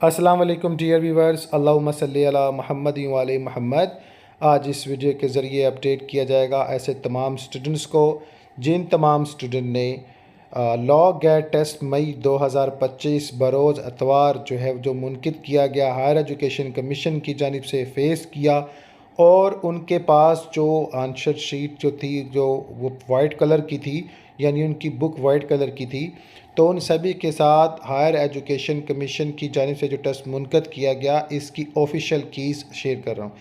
अस्सलाम वालेकुम dear viewers, अल्लाहुम्मा सल्ली अला मुहम्मद व आले मुहम्मद। आज इस वीडियो के ज़रिए अपडेट किया जाएगा ऐसे तमाम स्टूडेंट्स को जिन तमाम स्टूडेंट ने लॉ गेट टेस्ट मई 2025 बरोज़ अतवार जो मुनक़िद किया गया हायर एजुकेशन कमीशन की जानिब से फ़ेस किया, और उनके पास जो आंसर शीट जो थी जो वो वाइट कलर की थी, यानी उनकी बुक वाइट कलर की थी। तो उन सभी के साथ हायर एजुकेशन कमीशन की जानिब से जो टेस्ट मुनक़द किया गया, इसकी ऑफ़िशियल कीज़ शेयर कर रहा हूँ।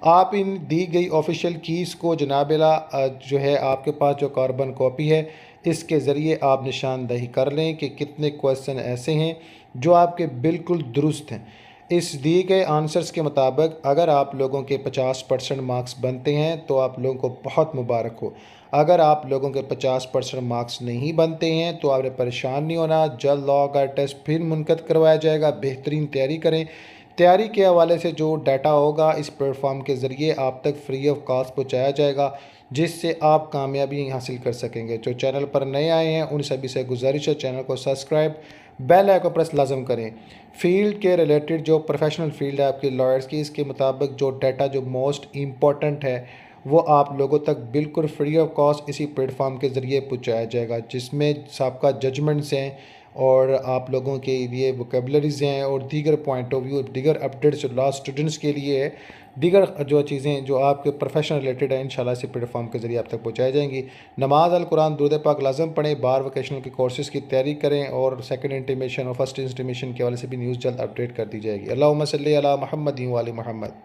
आप इन दी गई ऑफ़िशियल कीज़ को जनाबेला जो है आपके पास जो कार्बन कॉपी है, इसके ज़रिए आप निशानदही कर लें कि कितने क्वेश्चन ऐसे हैं जो आपके बिल्कुल दुरुस्त हैं। इस दिए गए आंसर्स के मुताबिक अगर आप लोगों के 50% मार्क्स बनते हैं तो आप लोगों को बहुत मुबारक हो। अगर आप लोगों के 50% मार्क्स नहीं बनते हैं तो आपने परेशान नहीं होना, जल्द लॉ का टेस्ट फिर मुनक़द करवाया जाएगा। बेहतरीन तैयारी करें। तैयारी के हवाले से जो डाटा होगा इस प्लेटफॉर्म के ज़रिए आप तक फ्री ऑफ कॉस्ट पहुँचाया जाएगा, जिससे आप कामयाबी हासिल कर सकेंगे। जो चैनल पर नए आए हैं उन सभी से गुजारिश है चैनल को सब्सक्राइब, बेल आइकन प्रेस लाजम करें। फील्ड के रिलेटेड जो प्रोफेशनल फील्ड है आपकी लॉयर्स की, इसके मुताबिक जो डाटा जो मोस्ट इम्पॉर्टेंट है वो आप लोगों तक बिल्कुल फ्री ऑफ कॉस्ट इसी प्लेटफॉर्म के ज़रिए पहुँचाया जाएगा, जिसमें सबका जजमेंट्स हैं और आप लोगों के लिए वोकेबलरीज़ हैं और दीगर पॉइंट ऑफ व्यू, दीगर अपडेट्स जो लॉ स्टूडेंट्स के लिए है, दीगर जो चीज़ें जो आपके प्रोफेशनल रिलेटेड है, इंशाल्लाह इसी प्लेटफॉर्म के ज़रिए आप तक पहुँचाई जाएंगी। नमाज अल कुरान दुरूद पाक लाजम पढ़ें, बार वोकेशनल के कोर्सेज़ की तैयारी करें और सेकंड इंटीमेशन और फर्स्ट इंटीमेशन के हवाले से भी न्यूज़ जल्द अपडेट कर दी जाएगी। अल्लाहुम्मा सल्ली अला मुहम्मद व आले मुहम्मद।